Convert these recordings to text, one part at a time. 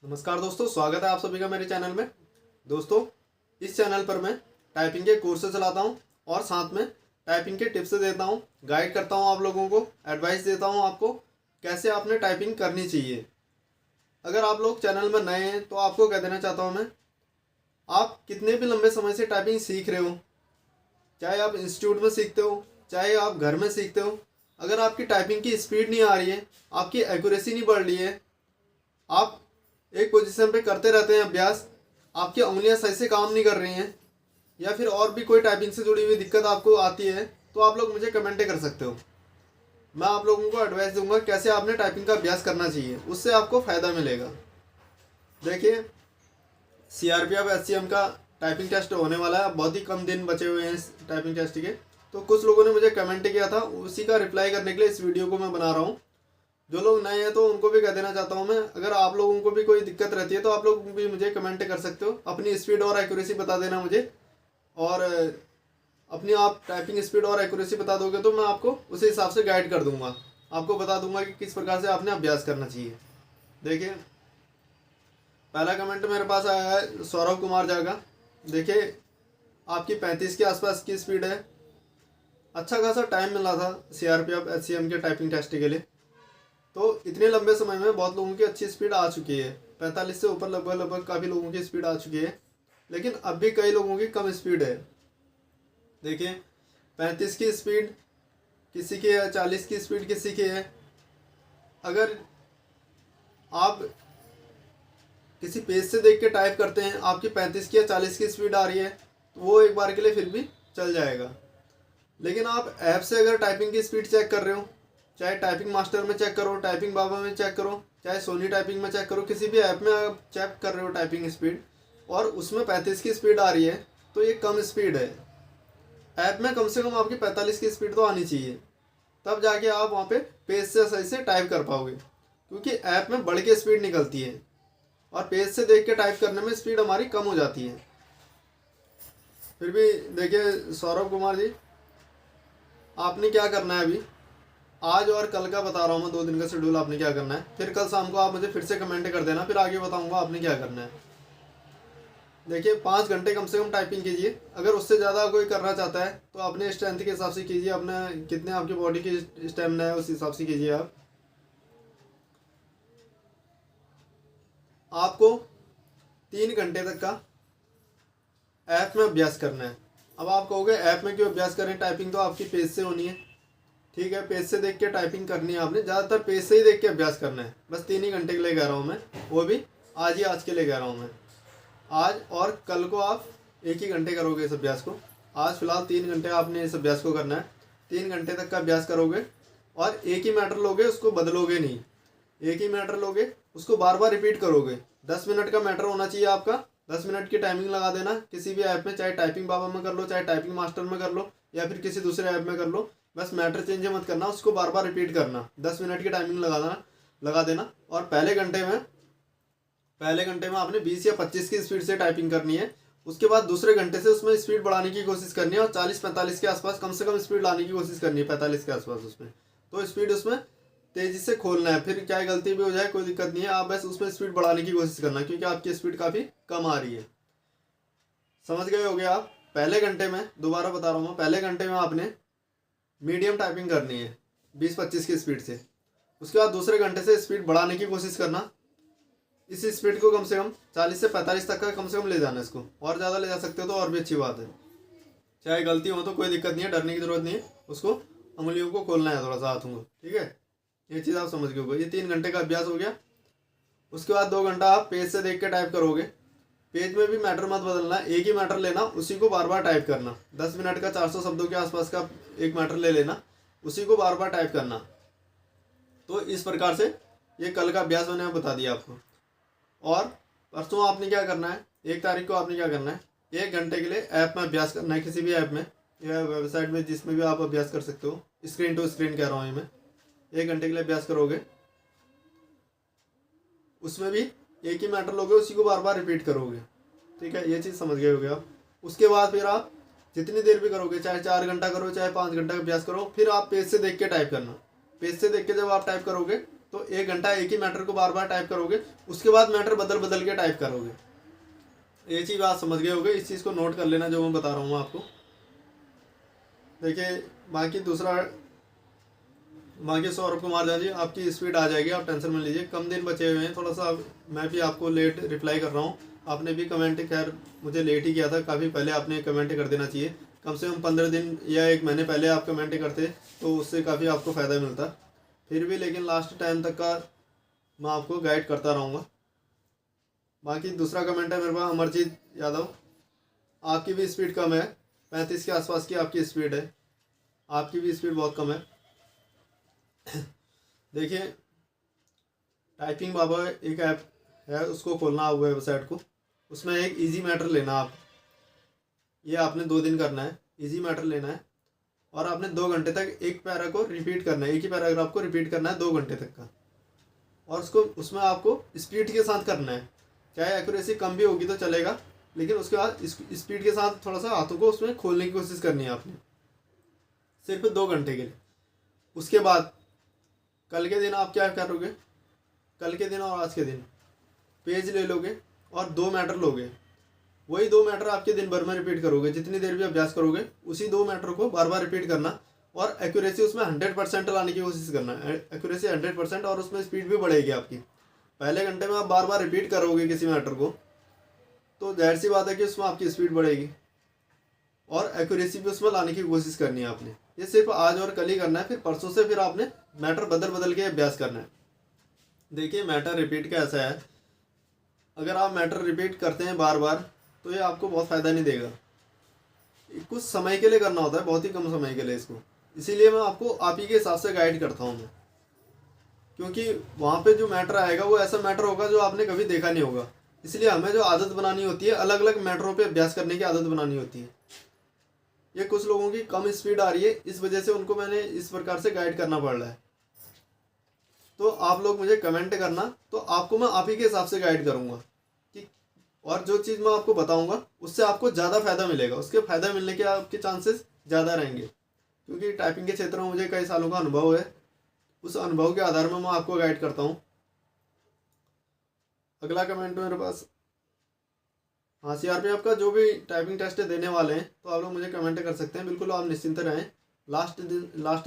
नमस्कार दोस्तों, स्वागत है आप सभी का मेरे चैनल में। दोस्तों, इस चैनल पर मैं टाइपिंग के कोर्सेज चलाता हूं और साथ में टाइपिंग के टिप्स देता हूं, गाइड करता हूं आप लोगों को, एडवाइस देता हूं आपको कैसे आपने टाइपिंग करनी चाहिए। अगर आप लोग चैनल में नए हैं तो आपको कह देना चाहता हूं मैं, आप कितने भी लंबे समय से टाइपिंग सीख रहे हो, चाहे आप इंस्टीट्यूट में सीखते हो चाहे आप घर में सीखते हो, अगर आपकी टाइपिंग की स्पीड नहीं आ रही है, आपकी एक्यूरेसी नहीं बढ़ रही है, आप एक पोजीशन पे करते रहते हैं अभ्यास, आपकी उंगलियां सही से काम नहीं कर रही हैं, या फिर और भी कोई टाइपिंग से जुड़ी हुई दिक्कत आपको आती है, तो आप लोग मुझे कमेंट कर सकते हो। मैं आप लोगों को एडवाइस दूंगा कैसे आपने टाइपिंग का अभ्यास करना चाहिए, उससे आपको फ़ायदा मिलेगा। देखिए, सीआरपीएफ एससीएम का टाइपिंग टेस्ट होने वाला है, बहुत ही कम दिन बचे हुए हैं इस टाइपिंग टेस्ट के। तो कुछ लोगों ने मुझे कमेंट किया था, उसी का रिप्लाई करने के लिए इस वीडियो को मैं बना रहा हूँ। जो लोग नए हैं तो उनको भी कह देना चाहता हूँ मैं, अगर आप लोगों को भी कोई दिक्कत रहती है तो आप लोग भी मुझे कमेंट कर सकते हो, अपनी स्पीड और एक्यूरेसी बता देना मुझे, और अपनी आप टाइपिंग स्पीड और एक्यूरेसी बता दोगे तो मैं आपको उसी हिसाब से गाइड कर दूंगा, आपको बता दूंगा कि किस प्रकार से आपने अभ्यास करना चाहिए। देखिए, पहला कमेंट मेरे पास आया है सौरभ कुमार झा का। देखिए, आपकी 35 के आसपास की स्पीड है, अच्छा खासा टाइम मिला था सीआरपीएफ एससीएम के टाइपिंग टेस्ट के लिए, तो इतने लंबे समय में बहुत लोगों की अच्छी स्पीड आ चुकी है, 45 से ऊपर लगभग लगभग काफ़ी लोगों की स्पीड आ चुकी है, लेकिन अब भी कई लोगों की कम स्पीड है। देखिए, 35 की स्पीड किसी की है, 40 की स्पीड किसी की है। अगर आप किसी पेज से देख के टाइप करते हैं, आपकी 35 की या 40 की स्पीड आ रही है, तो वो एक बार के लिए फिर भी चल जाएगा। लेकिन आप ऐप से अगर टाइपिंग की स्पीड चेक कर रहे हो, चाहे टाइपिंग मास्टर में चेक करो, टाइपिंग बाबा में चेक करो, चाहे सोनी टाइपिंग में चेक करो, किसी भी ऐप में आप चेक कर रहे हो टाइपिंग स्पीड और उसमें 35 की स्पीड आ रही है, तो ये कम स्पीड है। ऐप में कम से कम आपकी 45 की स्पीड तो आनी चाहिए, तब जाके आप वहाँ पे पेज से सही से टाइप कर पाओगे, क्योंकि ऐप में बढ़ के स्पीड निकलती है और पेज से देख के टाइप करने में स्पीड हमारी कम हो जाती है। फिर भी देखिए सौरभ कुमार जी, आपने क्या करना है अभी, आज और कल का बता रहा हूँ मैं, 2 दिन का शेड्यूल आपने क्या करना है, फिर कल शाम को आप मुझे फिर से कमेंट कर देना, फिर आगे बताऊँगा आपने क्या करना है। देखिए, 5 घंटे कम से कम टाइपिंग कीजिए, अगर उससे ज़्यादा कोई करना चाहता है तो अपने स्ट्रेंथ के हिसाब से कीजिए, अपने कितने आपकी बॉडी की स्टेमिना है उस हिसाब से कीजिए। आपको 3 घंटे तक का ऐप में अभ्यास करना है। अब आप कहोगे ऐप में क्यों अभ्यास करें, टाइपिंग तो आपकी पेज से होनी है। ठीक है, पेज से देख के टाइपिंग करनी है आपने, ज़्यादातर पेज से ही देख के अभ्यास करना है। बस 3 ही घंटे के लिए कह रहा हूँ मैं, वो भी आज के लिए कह रहा हूँ मैं। आज और कल को आप 1 ही घंटे करोगे इस अभ्यास को। आज फिलहाल 3 घंटे आपने इस अभ्यास को करना है, 3 घंटे तक का अभ्यास करोगे और एक ही मैटर लोगे, उसको बदलोगे नहीं। एक ही मैटर लोगे, उसको बार बार रिपीट करोगे। 10 मिनट का मैटर होना चाहिए आपका, 10 मिनट की टाइमिंग लगा देना किसी भी ऐप में, चाहे टाइपिंग बाबा में कर लो, चाहे टाइपिंग मास्टर में कर लो, या फिर किसी दूसरे ऐप में कर लो। बस मैटर चेंज मत करना, उसको बार बार रिपीट करना, 10 मिनट की टाइमिंग लगा देना। और पहले घंटे में आपने 20 या 25 की स्पीड से टाइपिंग करनी है। उसके बाद दूसरे घंटे से उसमें स्पीड बढ़ाने की कोशिश करनी है और 40-45 के आसपास कम से कम स्पीड लाने की कोशिश करनी है, 45 के आसपास उसमें। तो स्पीड उसमें तेजी से खोलना है, फिर चाहे गलती भी हो जाए कोई दिक्कत नहीं है, आप बस उसमें स्पीड बढ़ाने की कोशिश करना, क्योंकि आपकी स्पीड काफ़ी कम आ रही है। समझ गए होगे आप। पहले घंटे में, दोबारा बता रहा हूँ मैं, पहले घंटे में आपने मीडियम टाइपिंग करनी है 20-25 की स्पीड से। उसके बाद दूसरे घंटे से स्पीड बढ़ाने की कोशिश करना, इस स्पीड को कम से कम 40 से 45 तक का कम से कम ले जाना। इसको और ज़्यादा ले जा सकते हो तो और भी अच्छी बात है, चाहे गलती हो तो कोई दिक्कत नहीं है, डरने की जरूरत नहीं है। उसको उंगलियों को खोलना है थोड़ा सा, हाथों को। ठीक है, ये चीज़ आप समझ गए होगे। ये 3 घंटे का अभ्यास हो गया। उसके बाद 2 घंटा आप पेज से देख के टाइप करोगे। पेज में भी मैटर मत बदलना, एक ही मैटर लेना, उसी को बार बार टाइप करना। 10 मिनट का 400 शब्दों के आसपास का एक मैटर ले लेना, उसी को बार बार टाइप करना। तो इस प्रकार से ये कल का अभ्यास मैंने बता दिया आपको। और परसों आपने क्या करना है, 1 तारीख को आपने क्या करना है, 1 घंटे के लिए ऐप में अभ्यास करना है, किसी भी ऐप में या वेबसाइट में, जिसमें भी आप अभ्यास कर सकते हो। स्क्रीन टू स्क्रीन कह रहा हूँ मैं। 1 घंटे के लिए अभ्यास करोगे, उसमें भी एक ही मैटर लोगे, उसी को बार बार रिपीट करोगे। ठीक है, ये चीज़ समझ गए होगे आप। उसके बाद फिर आप जितनी देर भी करोगे, चाहे 4 घंटा करो चाहे 5 घंटा का अभ्यास करो, फिर आप पेज से देख के टाइप करना। पेज से देख के जब आप टाइप करोगे तो 1 घंटा एक ही मैटर को बार बार टाइप करोगे, उसके बाद मैटर बदल बदल के टाइप करोगे। ये चीज़ आप समझ गए होगे, इस चीज़ को नोट कर लेना जो मैं बता रहा हूँ आपको। देखिए बाकी सौरभ कुमार झा जी, आपकी स्पीड आ जाएगी, आप टेंशन मत लीजिए। कम दिन बचे हुए हैं, थोड़ा सा मैं भी आपको लेट रिप्लाई कर रहा हूँ। आपने भी कमेंट, खैर मुझे लेट ही किया था, काफ़ी पहले आपने कमेंट कर देना चाहिए। कम से कम 15 दिन या 1 महीने पहले आप कमेंट करते तो उससे काफ़ी आपको फ़ायदा मिलता। फिर भी लेकिन लास्ट टाइम तक का मैं आपको गाइड करता रहूँगा। बाकी दूसरा कमेंट है मेरे पास, अमरजीत यादव, आपकी भी स्पीड कम है, 35 के आसपास की आपकी स्पीड है, आपकी भी स्पीड बहुत कम है। देखिए टाइपिंग बाबा एक ऐप है, उसको खोलना आप वेबसाइट को, उसमें एक इजी मैटर लेना आप, ये आपने 2 दिन करना है। इजी मैटर लेना है और आपने 2 घंटे तक एक पैरा को रिपीट करना है, एक ही पैराग्राफ को रिपीट करना है 2 घंटे तक का। और उसमें आपको स्पीड के साथ करना है, चाहे एक्यूरेसी कम भी होगी तो चलेगा, लेकिन उसके बाद स्पीड के साथ थोड़ा सा हाथों को उसमें खोलने की कोशिश करनी है आपने, सिर्फ 2 घंटे के लिए। उसके बाद कल के दिन आप क्या करोगे, कल के दिन और आज के दिन पेज ले लोगे और 2 मैटर लोगे, वही 2 मैटर आपके दिन भर में रिपीट करोगे, जितनी देर भी अभ्यास करोगे उसी 2 मैटर को बार बार रिपीट करना और एक्यूरेसी उसमें 100% लाने की कोशिश करना है, एक्यूरेसी 100%, और उसमें स्पीड भी बढ़ेगी आपकी। पहले घंटे में आप बार बार रिपीट करोगे किसी मैटर को तो जाहिर सी बात है कि उसमें आपकी स्पीड बढ़ेगी और एक्यूरेसी भी उसमें लाने की कोशिश करनी है आपने। ये सिर्फ आज और कल ही करना है, फिर परसों से फिर आपने मैटर बदल बदल के अभ्यास करना है। देखिए मैटर रिपीट का ऐसा है, अगर आप मैटर रिपीट करते हैं बार बार तो ये आपको बहुत फ़ायदा नहीं देगा। कुछ समय के लिए करना होता है, बहुत ही कम समय के लिए इसको, इसीलिए मैं आपको आप ही के हिसाब से गाइड करता हूँ मैं, क्योंकि वहाँ पे जो मैटर आएगा वो ऐसा मैटर होगा जो आपने कभी देखा नहीं होगा। इसलिए हमें जो आदत बनानी होती है, अलग अलग मैटरों पे अभ्यास करने की आदत बनानी होती है। ये कुछ लोगों की कम स्पीड आ रही है, इस वजह से उनको मैंने इस प्रकार से गाइड करना पड़ रहा है। तो आप लोग मुझे कमेंट करना, तो आपको मैं आप ही के हिसाब से गाइड करूँगा कि, और जो चीज़ मैं आपको बताऊँगा उससे आपको ज़्यादा फ़ायदा मिलेगा, उसके फ़ायदा मिलने के आपके चांसेस ज़्यादा रहेंगे, क्योंकि टाइपिंग के क्षेत्र में मुझे कई सालों का अनुभव है। उस अनुभव के आधार में मैं आपको गाइड करता हूँ। अगला कमेंट मेरे पास, हाँ CRPF का जो भी टाइपिंग टेस्ट देने वाले हैं तो आप लोग मुझे कमेंट कर सकते हैं, बिल्कुल आप निश्चिंत रहें। लास्ट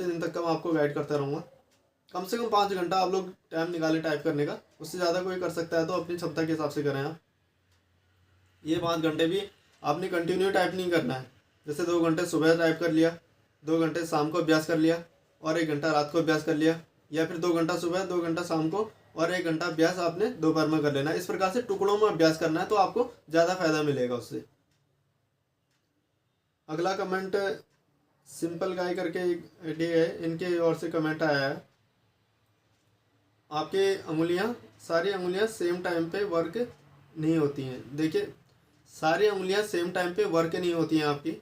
दिन तक का मैं आपको गाइड करता रहूँगा। कम से कम 5 घंटा आप लोग टाइम निकालें टाइप करने का, उससे ज़्यादा कोई कर सकता है तो अपनी क्षमता के हिसाब से करें आप। ये 5 घंटे भी आपने कंटिन्यू टाइप नहीं करना है, जैसे 2 घंटे सुबह टाइप कर लिया, 2 घंटे शाम को अभ्यास कर लिया और 1 घंटा रात को अभ्यास कर लिया, या फिर 2 घंटा सुबह 2 घंटा शाम को और 1 घंटा अभ्यास आपने दोपहर में कर लेना है। इस प्रकार से टुकड़ों में अभ्यास करना है तो आपको ज़्यादा फायदा मिलेगा उससे। अगला कमेंट सिंपल गाय करके एक आईडी है, इनके ओर से कमेंट आया है, आपके सारी अंगुलियां सेम टाइम पे वर्क नहीं होती हैं। देखिए सारी अंगुलियां सेम टाइम पे वर्क नहीं होती हैं आपकी,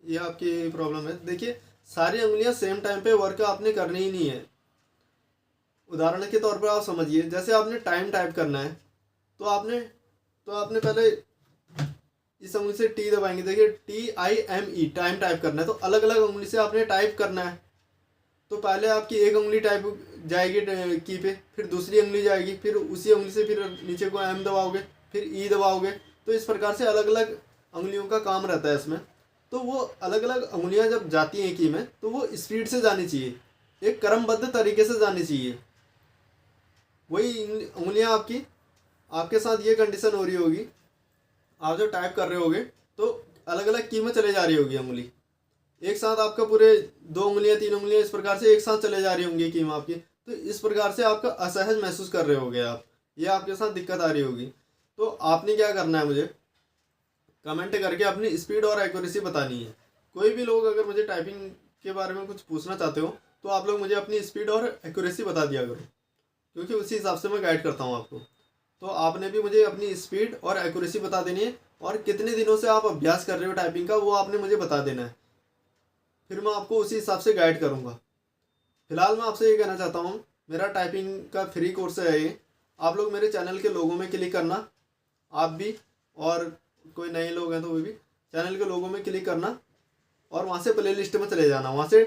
ये आपकी प्रॉब्लम है। देखिए सारी अंगुलियां सेम टाइम पे वर्क आपने करनी ही नहीं है। उदाहरण के तौर पर आप समझिए, जैसे आपने टाइम टाइप करना है तो आपने पहले इस उंगली से टी दबाएंगे, देखिए TIME टाइम टाइप करना है, तो अलग अलग उंगली से आपने टाइप करना है। तो पहले आपकी एक उंगली टाइप जाएगी की पे, फिर दूसरी उंगली जाएगी, फिर उसी उंगली से फिर नीचे को M दबाओगे, फिर E दबाओगे, तो इस प्रकार से अलग अलग उंगलियों का काम रहता है इसमें। तो वो अलग अलग उंगलियां जब जाती हैं की में तो वो स्पीड से जानी चाहिए, एक क्रमबद्ध तरीके से जानी चाहिए। वही उंगलियां आपके साथ ये कंडीशन हो रही होगी, आप जब टाइप कर रहे होगे तो अलग अलग की में चले जा रही होगी उंगली, एक साथ आपका पूरे 2 उंगलियां 3 उंगलियां इस प्रकार से एक साथ चले जा रही होंगी की में आपकी, तो इस प्रकार से आपका असहज महसूस कर रहे होगे आप, ये आपके साथ दिक्कत आ रही होगी। तो आपने क्या करना है, मुझे कमेंट करके अपनी स्पीड और एक्यूरेसी बतानी है। कोई भी लोग अगर मुझे टाइपिंग के बारे में कुछ पूछना चाहते हो तो आप लोग मुझे अपनी स्पीड और एक्यूरेसी बता दिया करो, क्योंकि उसी हिसाब से मैं गाइड करता हूँ आपको। तो आपने भी मुझे अपनी स्पीड और एक्यूरेसी बता देनी है, और कितने दिनों से आप अभ्यास कर रहे हो टाइपिंग का वो आपने मुझे बता देना है, फिर मैं आपको उसी हिसाब से गाइड करूँगा। फिलहाल मैं आपसे ये कहना चाहता हूँ, मेरा टाइपिंग का फ्री कोर्स है ये, आप लोग मेरे चैनल के लोगों में क्लिक करना, आप भी और कोई नए लोग हैं तो वो भी चैनल के लोगों में क्लिक करना और वहाँ से प्ले लिस्ट में चले जाना, वहाँ से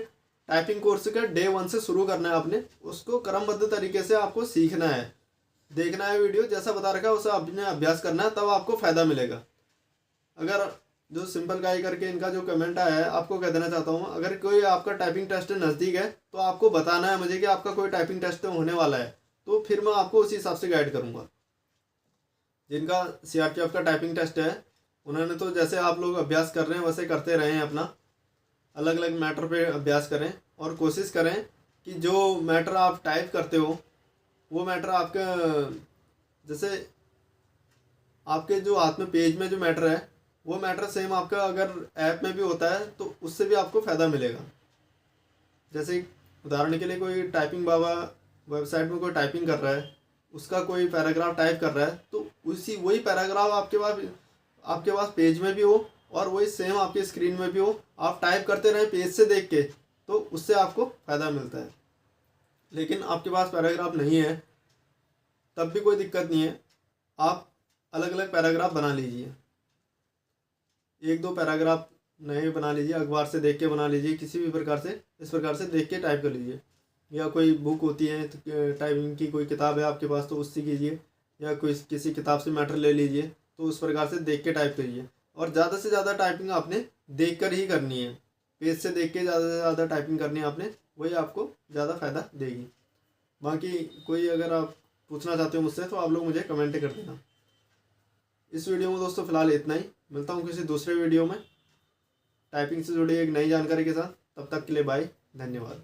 टाइपिंग कोर्स का डे 1 से शुरू करना है आपने, उसको क्रमबद्ध तरीके से आपको सीखना है, देखना है वीडियो जैसा बता रखा है उसे आपने अभ्यास करना है, तब आपको फ़ायदा मिलेगा। अगर जो सिंपल गाय करके इनका जो कमेंट आया है, आपको कह देना चाहता हूँ, अगर कोई आपका टाइपिंग टेस्ट नज़दीक है तो आपको बताना है मुझे कि आपका कोई टाइपिंग टेस्ट होने वाला है, तो फिर मैं आपको उसी हिसाब से गाइड करूँगा। जिनका CRPF का टाइपिंग टेस्ट है उन्होंने तो जैसे आप लोग अभ्यास कर रहे हैं वैसे करते रहें, अपना अलग अलग मैटर पे अभ्यास करें और कोशिश करें कि जो मैटर आप टाइप करते हो वो मैटर आपका, जैसे आपके जो हाथ में पेज में जो मैटर है वो मैटर सेम आपका अगर ऐप में भी होता है तो उससे भी आपको फ़ायदा मिलेगा। जैसे उदाहरण के लिए कोई टाइपिंग बाबा वेबसाइट में कोई टाइपिंग कर रहा है, उसका कोई पैराग्राफ टाइप कर रहा है, तो वही पैराग्राफ आपके पास पेज में भी हो और वही सेम आपके स्क्रीन में भी हो, आप टाइप करते रहें पेज से देख के, तो उससे आपको फ़ायदा मिलता है। लेकिन आपके पास पैराग्राफ नहीं है तब भी कोई दिक्कत नहीं है, आप अलग अलग पैराग्राफ बना लीजिए, 1-2 पैराग्राफ नए बना लीजिए, अखबार से देख के बना लीजिए, किसी भी प्रकार से इस प्रकार से देख के टाइप कर लीजिए, या कोई बुक होती है तो टाइपिंग की कोई किताब है आपके पास तो उससे कीजिए, या कोई किसी किताब से मैटर ले लीजिए, तो उस प्रकार से देख के टाइप करिए। और ज़्यादा से ज़्यादा टाइपिंग आपने देख कर ही करनी है, पेज से देख के ज़्यादा से ज़्यादा टाइपिंग करनी है आपने, वही आपको ज़्यादा फ़ायदा देगी। बाकी कोई अगर आप पूछना चाहते हो मुझसे तो आप लोग मुझे कमेंट कर देना। इस वीडियो में दोस्तों फ़िलहाल इतना ही, मिलता हूँ किसी दूसरे वीडियो में टाइपिंग से जुड़ी एक नई जानकारी के साथ। तब तक के लिए बाय, धन्यवाद।